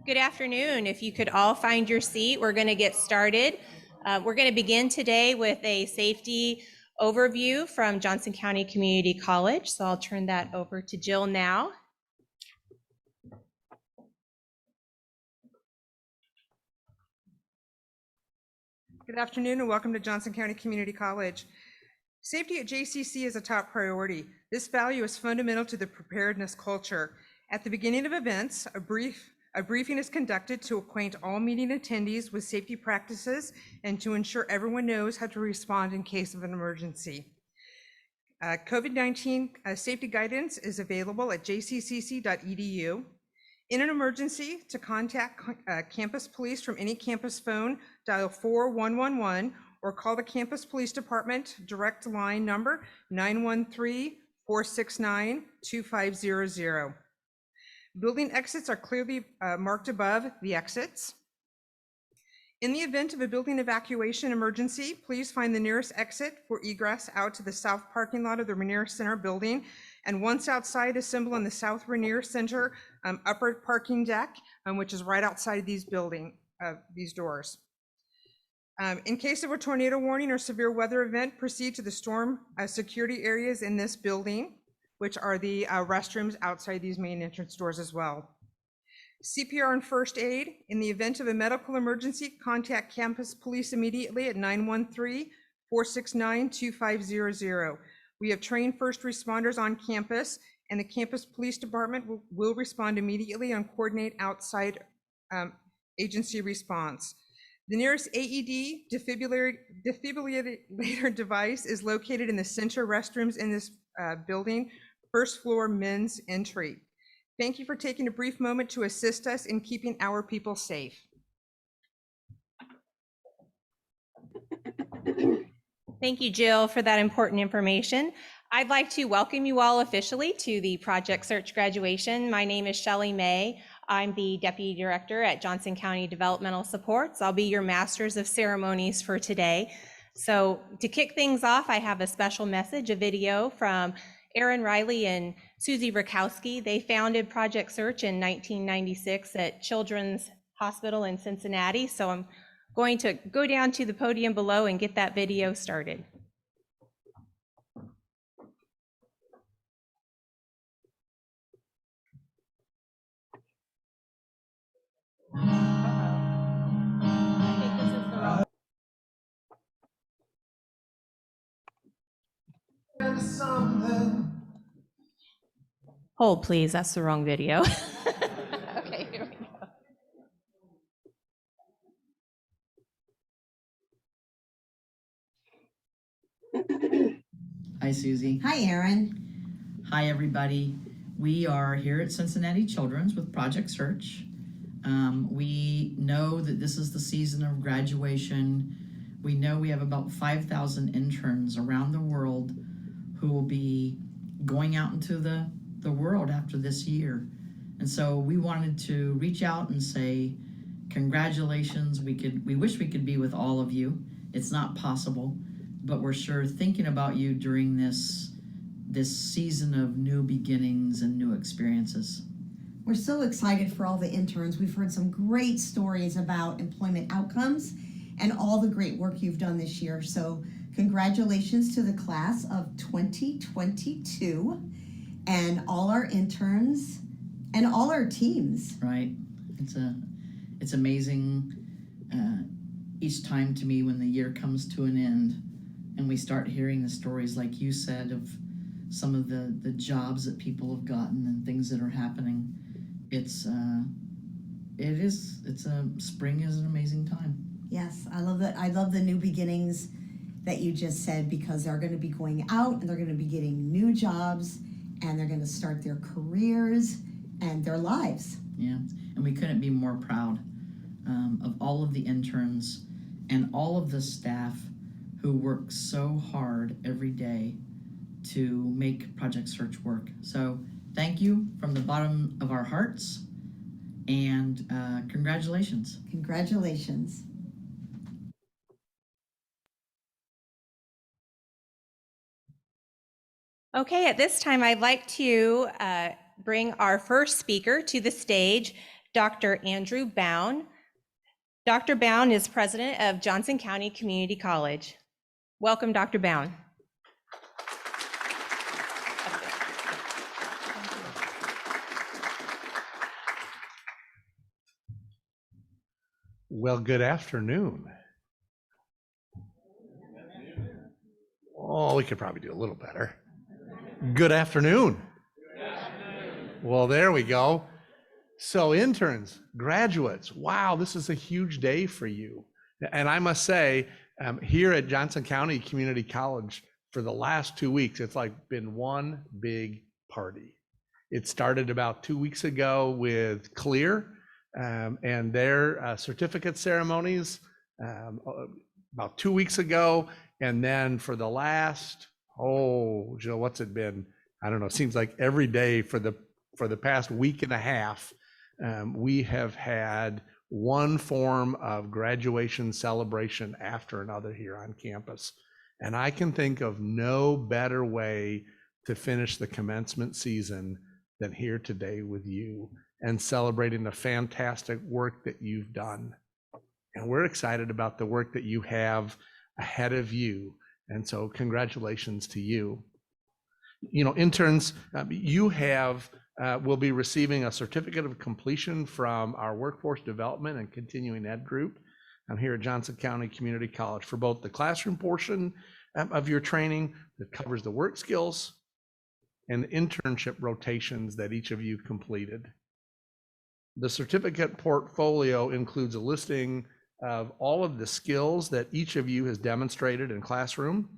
Good afternoon. If you could all find your seat, we're going to get started. We're going to begin today with a safety overview from Johnson County Community College. So I'll turn that over to Jill now. Good afternoon and welcome to Johnson County Community College. Safety at JCC is a top priority. This value is fundamental to the preparedness culture. At the beginning of events, a briefing is conducted to acquaint all meeting attendees with safety practices and to ensure everyone knows how to respond in case of an emergency. COVID-19 safety guidance is available at jccc.edu. In an emergency, to contact campus police from any campus phone, dial 4111 or call the campus police department direct line number 913-469-2500. Building exits are clearly marked above the exits. In the event of a building evacuation emergency, please find the nearest exit for egress out to the south parking lot of the Rainier Center building. And once outside, assemble on the South Rainier Center upper parking deck, which is right outside of these doors. In case of a tornado warning or severe weather event, proceed to the storm security areas in this building, which are the restrooms outside these main entrance doors as well. CPR and first aid. In the event of a medical emergency, contact campus police immediately at 913-469-2500. We have trained first responders on campus, and the campus police department will respond immediately and coordinate outside agency response. The nearest AED defibrillator device is located in the center restrooms in this building, first floor men's entry. Thank you for taking a brief moment to assist us in keeping our people safe. Thank you, Jill, for that important information. I'd like to welcome you all officially to the Project Search graduation. My name is Shelley May. I'm the Deputy Director at Johnson County Developmental Supports. I'll be your Masters of Ceremonies for today. So to kick things off, I have a special message, a video from Aaron Riley and Susie Rakowski. They founded Project Search in 1996 at Children's Hospital in Cincinnati. So I'm going to go down to the podium below and get that video started. Hold, please, that's the wrong video. Okay, here we go. Hi, Susie. Hi, Aaron. Hi, everybody. We are here at Cincinnati Children's with Project Search. We know that this is the season of graduation. We know we have about 5,000 interns around the world who will be going out into the world after this year. And so we wanted to reach out and say, congratulations. We wish we could be with all of you. It's not possible, but we're sure thinking about you during this season of new beginnings and new experiences. We're so excited for all the interns. We've heard some great stories about employment outcomes and all the great work you've done this year. So congratulations to the class of 2022 and all our interns and all our teams. Right. It's amazing each time to me when the year comes to an end and we start hearing the stories like you said of some of the jobs that people have gotten and things that are happening. It's spring is an amazing time. Yes, I love that. I love the new beginnings that you just said, because they're going to be going out and they're going to be getting new jobs and they're going to start their careers and their lives. Yeah, and we couldn't be more proud of all of the interns and all of the staff who work so hard every day to make Project Search work. So thank you from the bottom of our hearts, and congratulations. Congratulations. Okay, at this time, I'd like to bring our first speaker to the stage, Dr. Andrew Bown. Dr. Bown is president of Johnson County Community College. Welcome, Dr. Bown. Well, good afternoon. Oh, we could probably do a little better. Good afternoon. Well, there we go. So interns, graduates, wow, this is a huge day for you. And I must say, here at Johnson County Community College, for the last 2 weeks, it's like been one big party. It started about 2 weeks ago with Clear and their certificate ceremonies about 2 weeks ago. And then for the last, Jill, what's it been? I don't know, it seems like every day for the past week and a half, we have had one form of graduation celebration after another here on campus. And I can think of no better way to finish the commencement season than here today with you and celebrating the fantastic work that you've done. And we're excited about the work that you have ahead of you. And so congratulations to you. You know, interns, you will be receiving a certificate of completion from our workforce development and continuing ed group. I'm here at Johnson County Community College for both the classroom portion of your training that covers the work skills and internship rotations that each of you completed. The certificate portfolio includes a listing of all of the skills that each of you has demonstrated in classroom,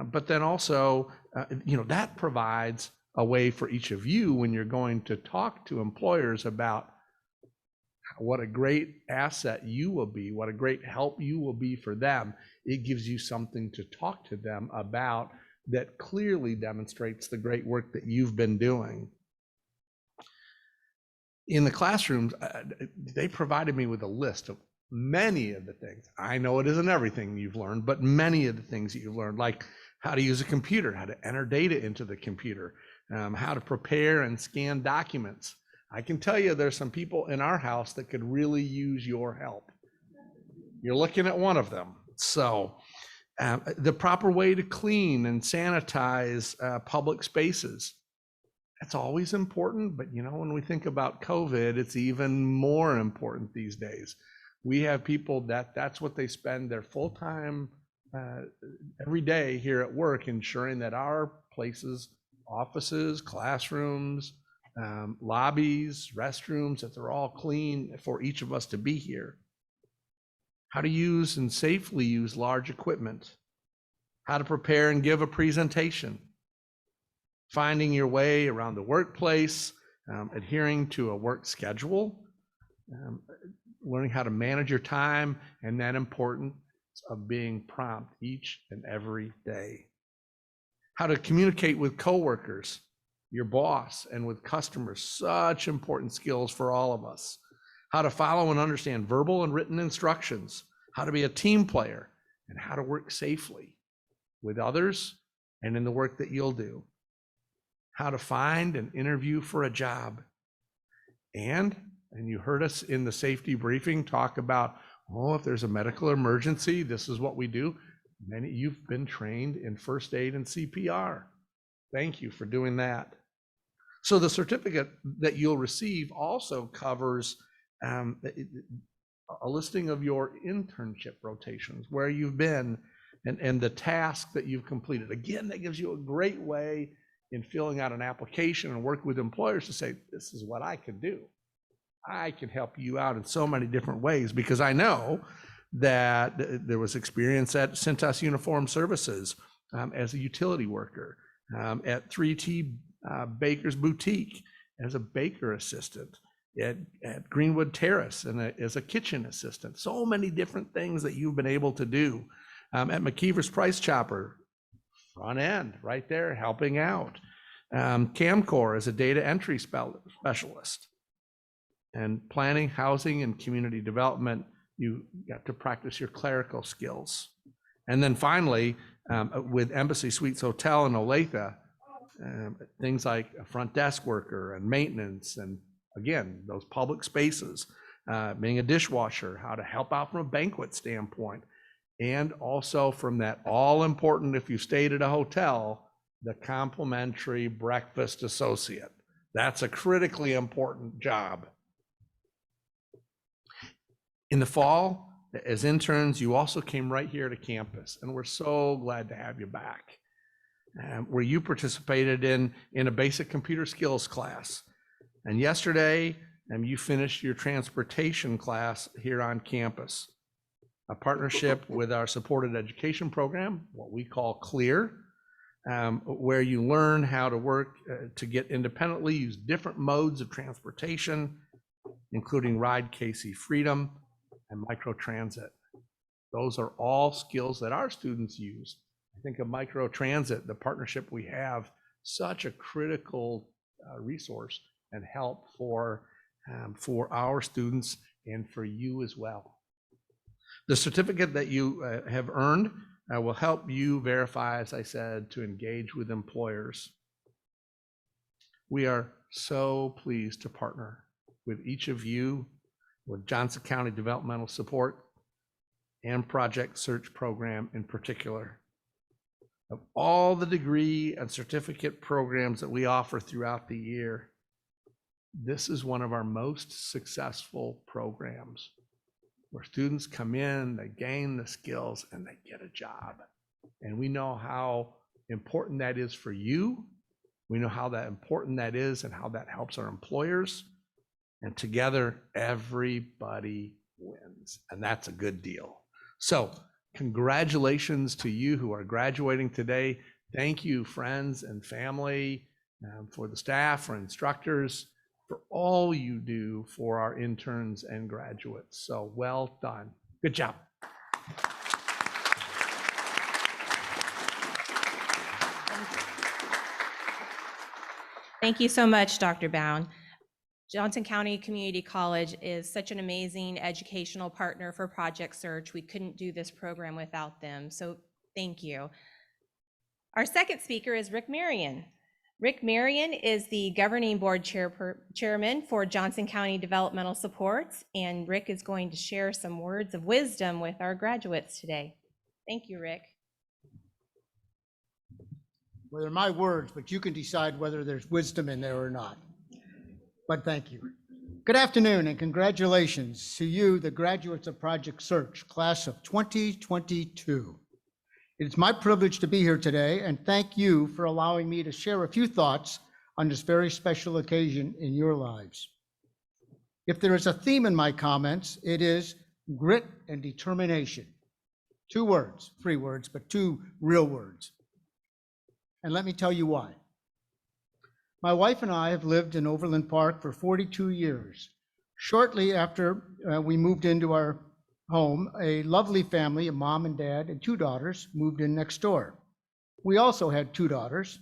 but then also, that provides a way for each of you when you're going to talk to employers about what a great asset you will be, what a great help you will be for them. It gives you something to talk to them about that clearly demonstrates the great work that you've been doing. In the classrooms, they provided me with a list of many of the things. I know it isn't everything you've learned, but many of the things that you've learned, like how to use a computer, how to enter data into the computer, how to prepare and scan documents. I can tell you there's some people in our house that could really use your help. You're looking at one of them. So the proper way to clean and sanitize public spaces. That's always important, but when we think about COVID, it's even more important these days. We have people that's what they spend their full-time every day here at work, ensuring that our places, offices, classrooms, lobbies, restrooms, that they're all clean for each of us to be here. How to use and safely use large equipment. How to prepare and give a presentation. Finding your way around the workplace, adhering to a work schedule, learning how to manage your time, and that importance of being prompt each and every day. How to communicate with coworkers, your boss, and with customers, such important skills for all of us. How to follow and understand verbal and written instructions, how to be a team player, and how to work safely with others and in the work that you'll do. How to find and interview for a job. And you heard us in the safety briefing talk about, if there's a medical emergency, this is what we do. Many of you've been trained in first aid and CPR. Thank you for doing that. So the certificate that you'll receive also covers a listing of your internship rotations, where you've been, and the task that you've completed. Again, that gives you a great way in filling out an application and work with employers to say, this is what I can do. I can help you out in so many different ways, because I know that there was experience at Cintas Uniform Services as a utility worker, at 3T Baker's Boutique as a baker assistant, at Greenwood Terrace and as a kitchen assistant. So many different things that you've been able to do. At McKeever's Price Chopper, front end, right there, helping out. Camcor as a data entry specialist. And planning, housing, and community development, you got to practice your clerical skills. And then finally, with Embassy Suites Hotel in Olathe, things like a front desk worker and maintenance, and again, those public spaces, being a dishwasher, how to help out from a banquet standpoint, and also from that all important, if you stayed at a hotel, the complimentary breakfast associate. That's a critically important job. In the fall, as interns, you also came right here to campus, and we're so glad to have you back, where you participated in a basic computer skills class. And yesterday, you finished your transportation class here on campus, a partnership with our supported education program, what we call CLEAR, where you learn how to work to get independently, use different modes of transportation, including Ride KC Freedom and microtransit. Those are all skills that our students use. I think of microtransit, the partnership we have, such a critical resource and help for our students and for you as well. The certificate that you have earned will help you verify, as I said, to engage with employers. We are so pleased to partner with each of you, with Johnson County Developmental Support and Project Search Program in particular. Of all the degree and certificate programs that we offer throughout the year, this is one of our most successful programs, where students come in, they gain the skills, and they get a job. And we know how important that is for you. We know how important that is and how that helps our employers. And together, everybody wins. And that's a good deal. So congratulations to you who are graduating today. Thank you, friends and family, for the staff, for instructors, for all you do for our interns and graduates. So well done. Good job. Thank you so much, Dr. Bound. Johnson County Community College is such an amazing educational partner for Project Search. We couldn't do this program without them, so thank you. Our second speaker is Rick Marion. Rick Marion is the governing board chairman for Johnson County Developmental Supports, and Rick is going to share some words of wisdom with our graduates today. Thank you, Rick. Well, they're my words, but you can decide whether there's wisdom in there or not. But thank you. Good afternoon and congratulations to you, the graduates of Project Search, class of 2022. It's my privilege to be here today, and thank you for allowing me to share a few thoughts on this very special occasion in your lives. If there is a theme in my comments, it is grit and determination. 2 words, 3 words, but 2 real words. And let me tell you why. My wife and I have lived in Overland Park for 42 years. Shortly after we moved into our home, a lovely family, a mom and dad and 2 daughters, moved in next door. We also had 2 daughters,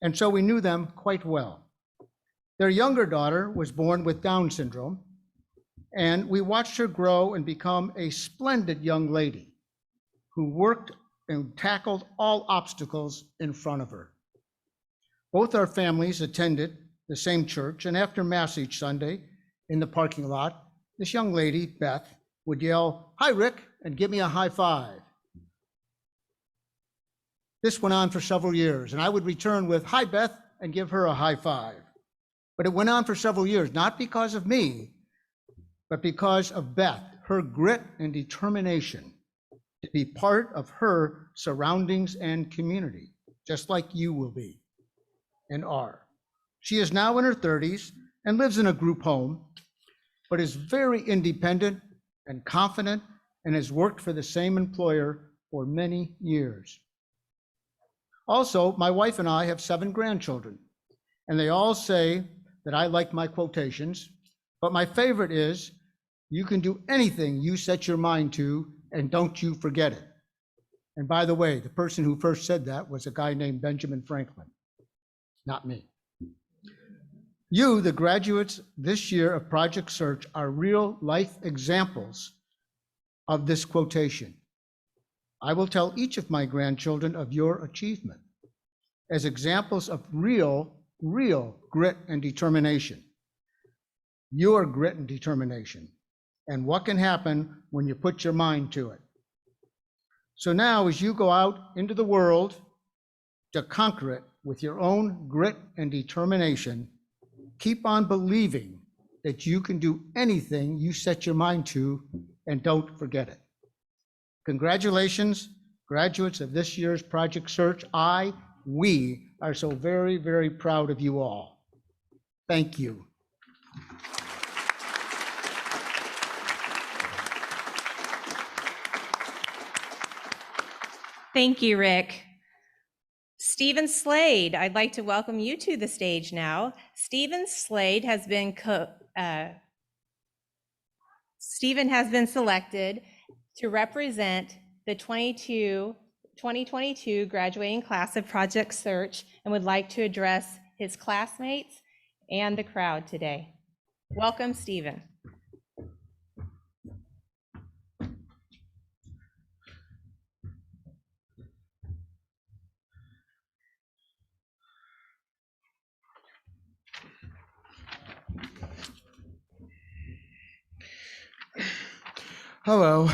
and so we knew them quite well. Their younger daughter was born with Down syndrome, and we watched her grow and become a splendid young lady who worked and tackled all obstacles in front of her. Both our families attended the same church, and after Mass each Sunday in the parking lot, this young lady, Beth, would yell, "Hi, Rick," and give me a high five. This went on for several years, and I would return with, "Hi, Beth," and give her a high five. But it went on for several years, not because of me, but because of Beth, her grit and determination to be part of her surroundings and community, just like you will be and are. She is now in her 30s and lives in a group home but is very independent and confident and has worked for the same employer for many years. Also, my wife and I have 7 grandchildren, and they all say that I like my quotations, but my favorite is, "You can do anything you set your mind to, and don't you forget it." And by the way, the person who first said that was a guy named Benjamin Franklin, not me. You, the graduates this year of Project Search, are real life examples of this quotation. I will tell each of my grandchildren of your achievement as examples of real grit and determination. Your grit and determination, and what can happen when you put your mind to it. So now, as you go out into the world to conquer it with your own grit and determination, keep on believing that you can do anything you set your mind to, and don't forget it. Congratulations, graduates of this year's Project Search. We are so very, very proud of you all. Thank you. Thank you, Rick. Stephen Slade, I'd like to welcome you to the stage now. Stephen has been selected to represent the 2022 graduating class of Project Search and would like to address his classmates and the crowd today. Welcome, Stephen. Hello,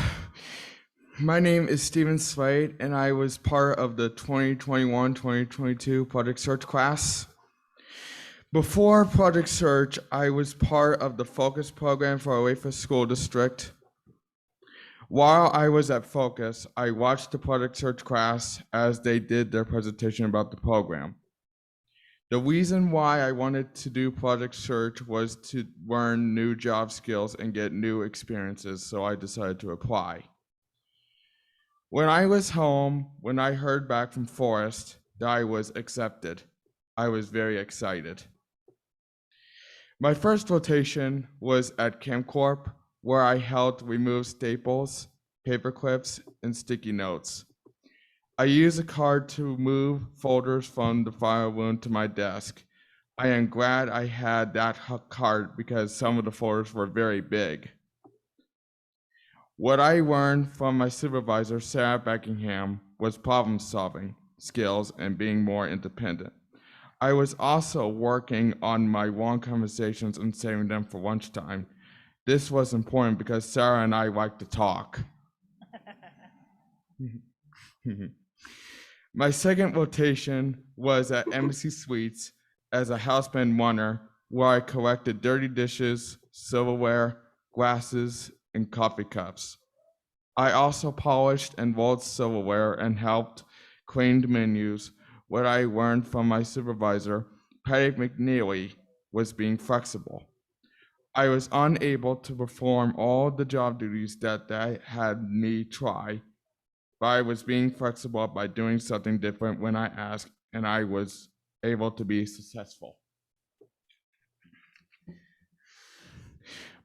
my name is Stephen Slade, and I was part of the 2021-2022 Project Search class. Before Project Search, I was part of the Focus program for Olathe School District. While I was at Focus, I watched the Project Search class as they did their presentation about the program. The reason why I wanted to do Project Search was to learn new job skills and get new experiences, so I decided to apply. When I was home, when I heard back from Forrest that I was accepted, I was very excited. My first rotation was at CamCorp, where I helped remove staples, paper clips, and sticky notes. I used a card to move folders from the file room to my desk. I am glad I had that card because some of the folders were very big. What I learned from my supervisor, Sarah Beckingham, was problem-solving skills and being more independent. I was also working on my long conversations and saving them for lunchtime. This was important because Sarah and I like to talk. My second rotation was at Embassy Suites as a house band runner, where I collected dirty dishes, silverware, glasses, and coffee cups. I also polished and rolled silverware and helped clean menus. What I learned from my supervisor, Patty McNeely, was being flexible. I was unable to perform all the job duties that they had me try, but I was being flexible by doing something different when I asked, and I was able to be successful.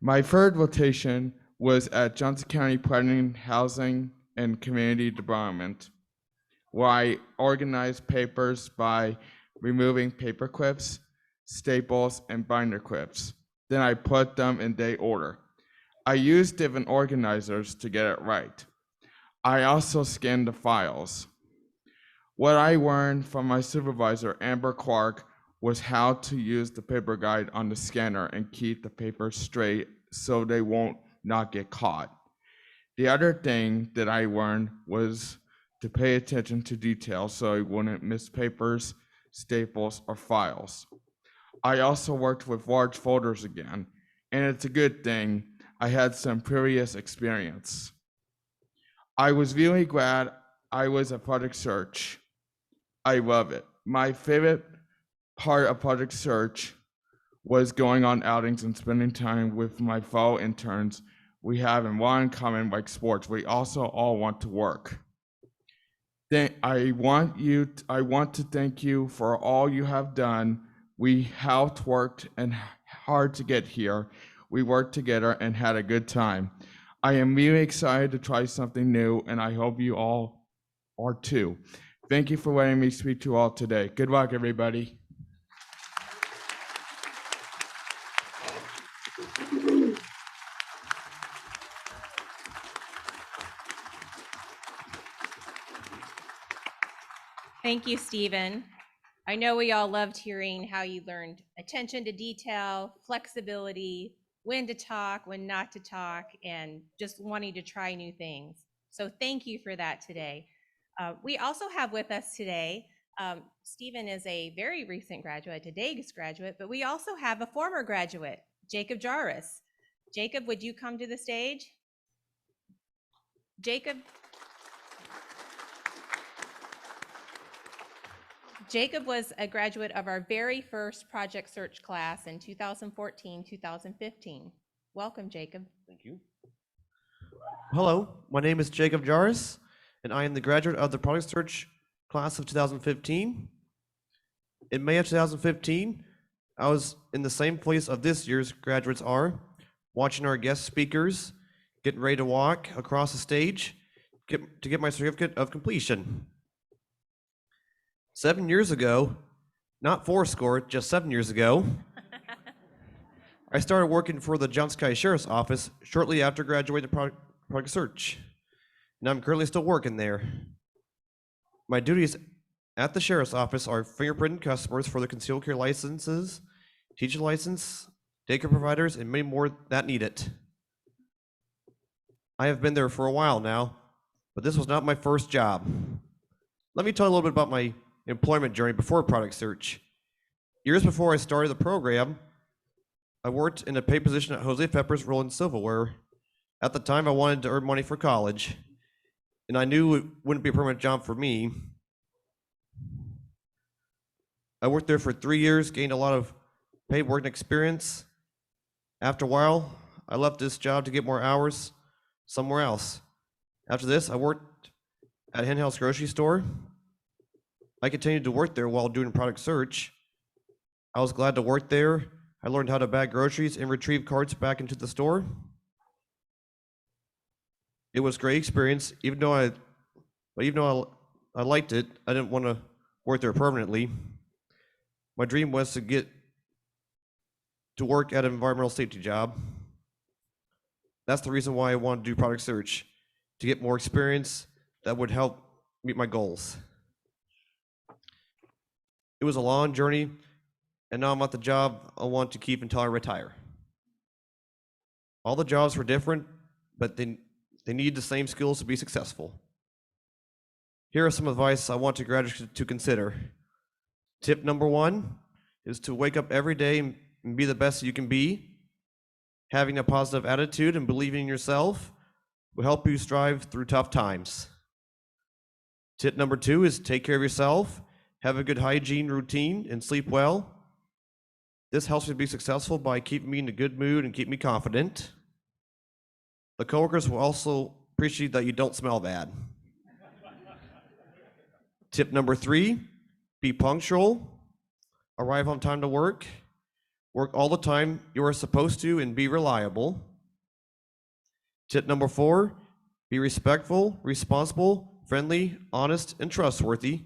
My third rotation was at Johnson County Planning, Housing, and Community Development, where I organized papers by removing paper clips, staples, and binder clips. Then I put them in date order. I used different organizers to get it right. I also scanned the files. What I learned from my supervisor, Amber Clark, was how to use the paper guide on the scanner and keep the paper straight so they won't not get caught. The other thing that I learned was to pay attention to details so I wouldn't miss papers, staples, or files. I also worked with large folders again, and it's a good thing. I had some previous experience. I was really glad I was at Project Search. I love it. My favorite part of Project Search was going on outings and spending time with my fellow interns. We have in one in common, like sports. We also all want to work. I want to thank you for all you have done. We have worked and hard to get here. We worked together and had a good time. I am really excited to try something new, and I hope you all are too. Thank you for letting me speak to you all today. Good luck, everybody. Thank you, Stephen. I know we all loved hearing how you learned attention to detail, flexibility, when to talk, when not to talk, and just wanting to try new things. So thank you for that today. We also have with us today, Stephen is a very recent graduate, today's graduate, but we also have a former graduate, Jacob Jarvis. Jacob, would you come to the stage? Jacob was a graduate of our very first Project Search class in 2014-2015. Welcome, Jacob. Thank you. Hello, my name is Jacob Jarvis, and I am the graduate of the Project Search class of 2015. In May of 2015, I was in the same place of this year's graduates are, watching our guest speakers, getting ready to walk across the stage to get my certificate of completion. 7 years ago, not fourscore, just 7 years ago, I started working for the Johnson County Sheriff's Office shortly after graduating Project Search, and I'm currently still working there. My duties at the Sheriff's Office are fingerprinting customers for the concealed carry licenses, teacher license, daycare providers, and many more that need it. I have been there for a while now, but this was not my first job. Let me tell you a little bit about my employment journey before Project Search. Years before I started the program, I worked in a paid position at Jose Pepper's Rolling Silverware. At the time, I wanted to earn money for college, and I knew it wouldn't be a permanent job for me. I worked there for 3 years, gained a lot of paid work experience. After a while, I left this job to get more hours somewhere else. After this, I worked at Henhouse grocery store. I continued to work there while doing Project Search. I was glad to work there. I learned how to bag groceries and retrieve carts back into the store. It was a great experience, even though I liked it, I didn't want to work there permanently. My dream was to get to work at an environmental safety job. That's the reason why I wanted to do Project Search, to get more experience that would help meet my goals. It was a long journey, and now I'm at the job I want to keep until I retire. All the jobs were different, but they need the same skills to be successful. Here are some advice I want graduates to consider. Tip number 1 is to wake up every day and be the best you can be. Having a positive attitude and believing in yourself will help you strive through tough times. Tip number 2 is take care of yourself, have a good hygiene routine, and sleep well. This helps me be successful by keeping me in a good mood and keep me confident. The coworkers will also appreciate that you don't smell bad. Tip number 3, be punctual, arrive on time to work all the time you are supposed to, and be reliable. Tip number 4, be respectful, responsible, friendly, honest, and trustworthy.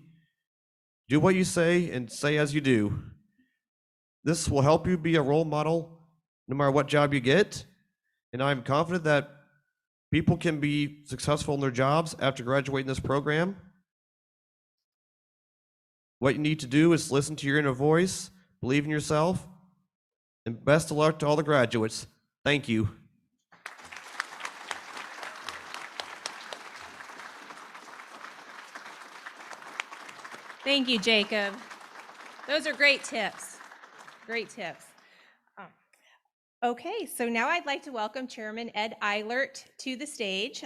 Do what you say and say as you do. This will help you be a role model no matter what job you get, and I'm confident that people can be successful in their jobs after graduating this program. What you need to do is listen to your inner voice, believe in yourself, and best of luck to all the graduates. Thank you. Thank you, Jacob. Those are great tips. Great tips. Okay, so now I'd like to welcome Chairman Ed Eilert to the stage.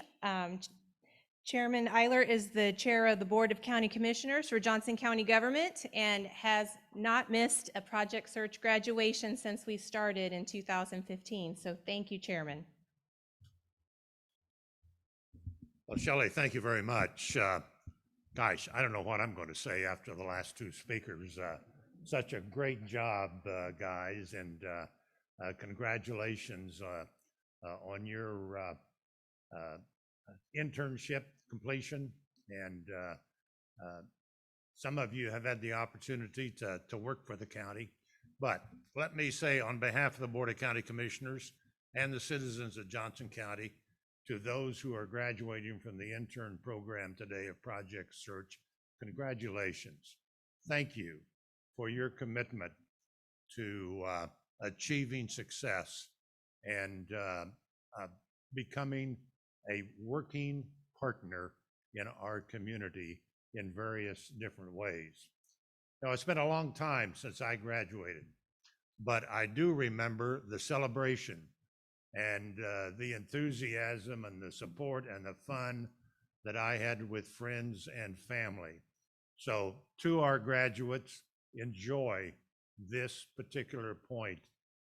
Chairman Eiler is the chair of the Board of County Commissioners for Johnson County Government and has not missed a Project Search graduation since we started in 2015. So thank you, Chairman. Well, Shelley, thank you very much. Gosh, I don't know what I'm going to say after the last two speakers. Such a great job, guys, and congratulations on your internship completion. And some of you have had the opportunity to work for the county. But let me say on behalf of the Board of County Commissioners and the citizens of Johnson County, to those who are graduating from the intern program today of Project Search, congratulations. Thank you for your commitment to achieving success and becoming a working partner in our community in various different ways. Now, it's been a long time since I graduated, but I do remember the celebration and the enthusiasm and the support and the fun that I had with friends and family. So to our graduates, enjoy this particular point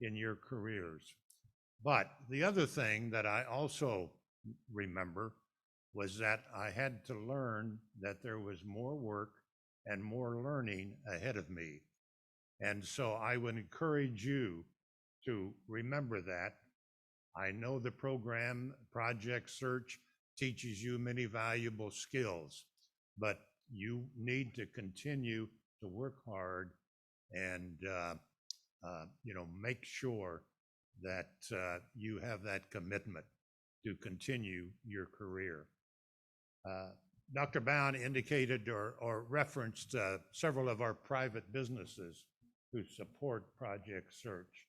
in your careers. But the other thing that I also remember was that I had to learn that there was more work and more learning ahead of me. And so I would encourage you to remember that. I know the program Project Search teaches you many valuable skills, but you need to continue to work hard and make sure that you have that commitment to continue your career. Dr. Bound indicated or referenced several of our private businesses who support Project Search.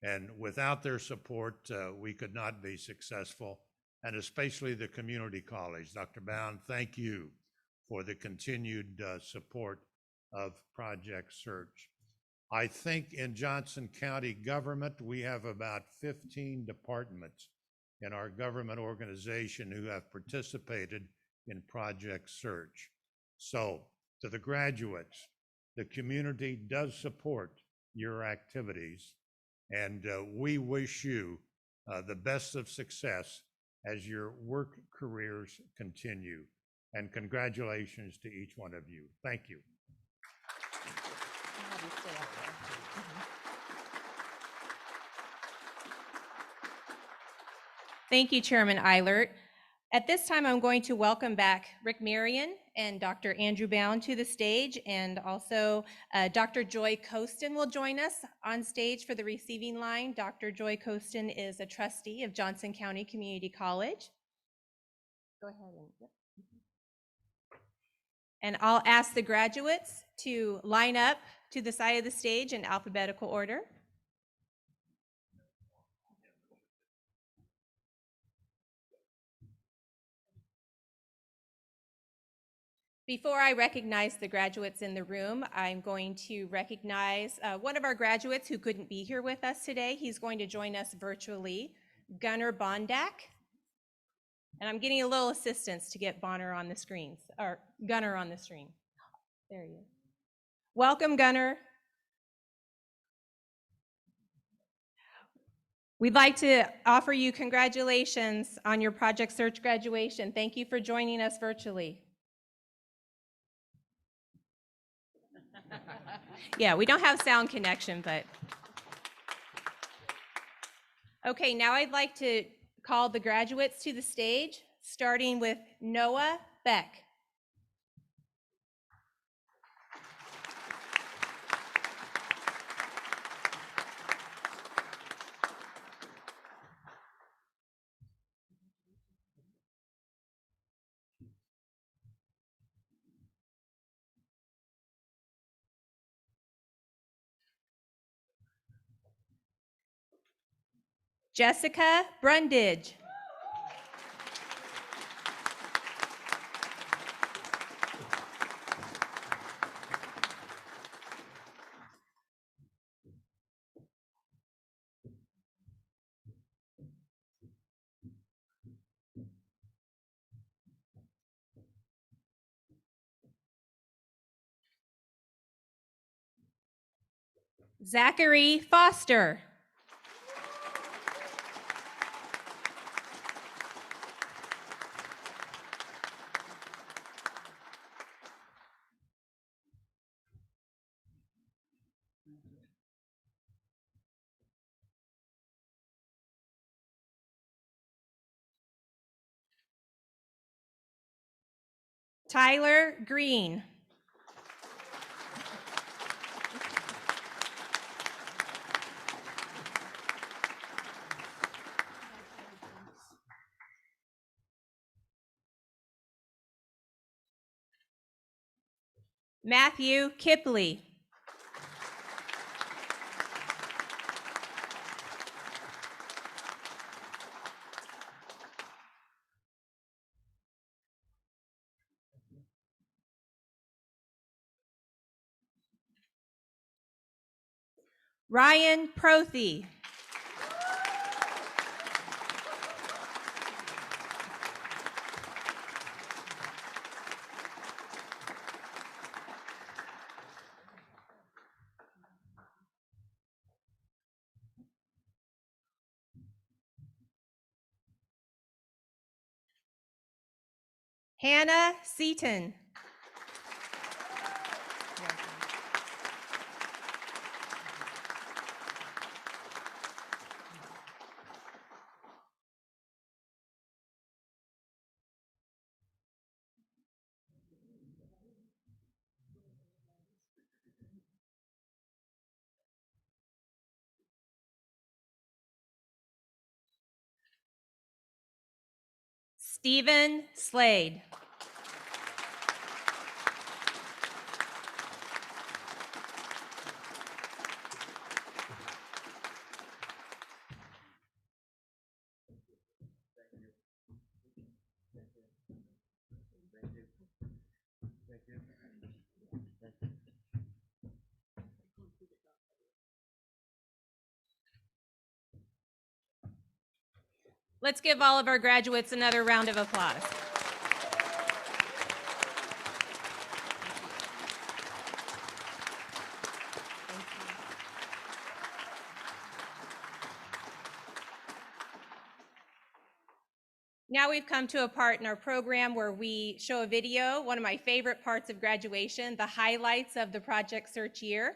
And without their support, we could not be successful, and especially the community college. Dr. Bound, thank you for the continued support of Project Search. I think in Johnson County government, we have about 15 departments in our government organization who have participated in Project Search. So to the graduates, the community does support your activities. And we wish you the best of success as your work careers continue. And congratulations to each one of you. Thank you. Thank you, Chairman Eilert. At this time, I'm going to welcome back Rick Marion and Dr. Andrew Bound to the stage, and also Dr. Joy Costin will join us on stage for the receiving line. Dr. Joy Costin is a trustee of Johnson County Community College. Go ahead. And I'll ask the graduates to line up to the side of the stage in alphabetical order. Before I recognize the graduates in the room, I'm going to recognize one of our graduates who couldn't be here with us today. He's going to join us virtually, Gunnar Bondank. And I'm getting a little assistance to get Bonner on the screens, or Gunnar on the screen. There he is. Welcome, Gunnar. We'd like to offer you congratulations on your Project Search graduation. Thank you for joining us virtually. Yeah, we don't have sound connection, but. Okay, now I'd like to call the graduates to the stage, starting with Noah Beck. Jessica Brundige. Zachary Foster. Tyler Green. Matthew Kipley. Ryan Prothy. Hannah Seaton. Stephen Slade. Let's give all of our graduates another round of applause. Now we've come to a part in our program where we show a video, one of my favorite parts of graduation, the highlights of the Project Search year.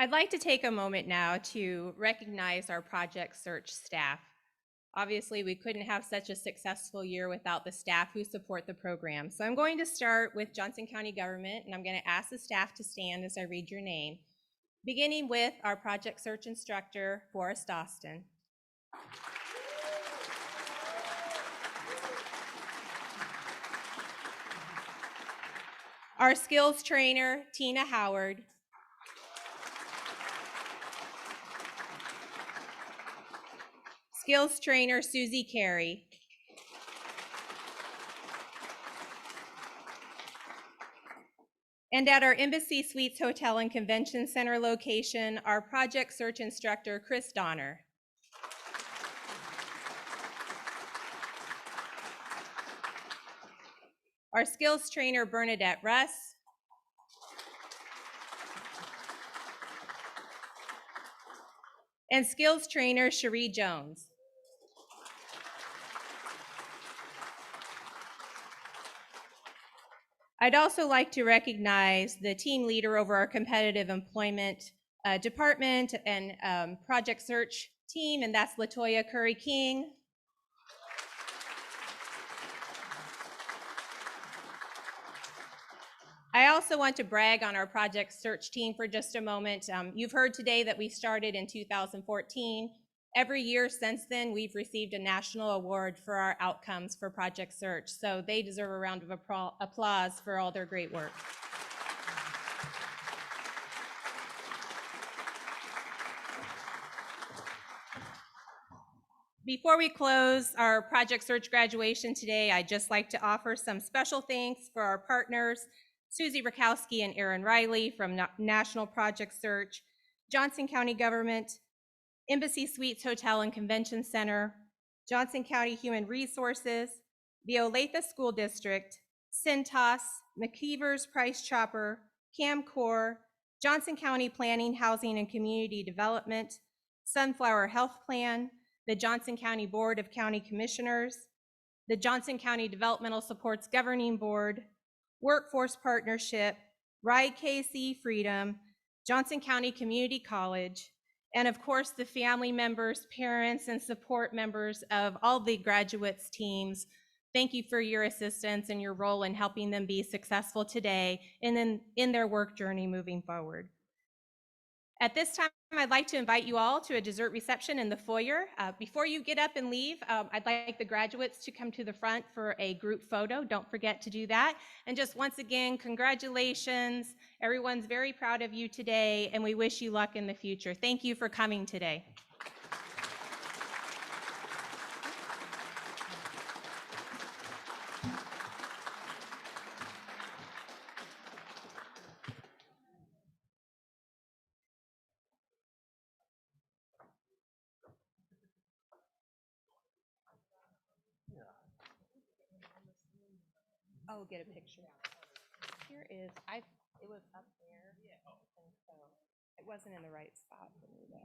I'd like to take a moment now to recognize our Project Search staff. Obviously, we couldn't have such a successful year without the staff who support the program. So I'm going to start with Johnson County government, and I'm going to ask the staff to stand as I read your name, beginning with our Project Search instructor, Forrest Austin. Our skills trainer, Tina Howard. Skills trainer, Susie Carey. And at our Embassy Suites Hotel and Convention Center location, our Project Search instructor, Chris Donner. Our skills trainer, Bernadette Russ. And skills trainer, Cherie Jones. I'd also like to recognize the team leader over our competitive employment department and Project Search team, and that's Latoya Curry King. I also want to brag on our Project Search team for just a moment. You've heard today that we started in 2014. Every year since then, we've received a national award for our outcomes for Project Search. So they deserve a round of applause for all their great work. Before we close our Project Search graduation today, I'd just like to offer some special thanks for our partners, Susie Rakowski and Aaron Riley from National Project Search, Johnson County Government, Embassy Suites Hotel and Convention Center, Johnson County Human Resources, the Olathe School District, Cintas, McKeever's Price Chopper, CAMCOR, Johnson County Planning, Housing and Community Development, Sunflower Health Plan, the Johnson County Board of County Commissioners, the Johnson County Developmental Supports Governing Board, Workforce Partnership, Ride KC Freedom, Johnson County Community College, and of course the family members, parents, and support members of all the graduates teams. Thank you for your assistance and your role in helping them be successful today and in their work journey moving forward. At this time, I'd like to invite you all to a dessert reception in the foyer. Before you get up and leave, I'd like the graduates to come to the front for a group photo. Don't forget to do that. And just once again, congratulations. Everyone's very proud of you today, and we wish you luck in the future. Thank you for coming today. Oh, get a picture. Here is, it was up there, and so it wasn't in the right spot for me to.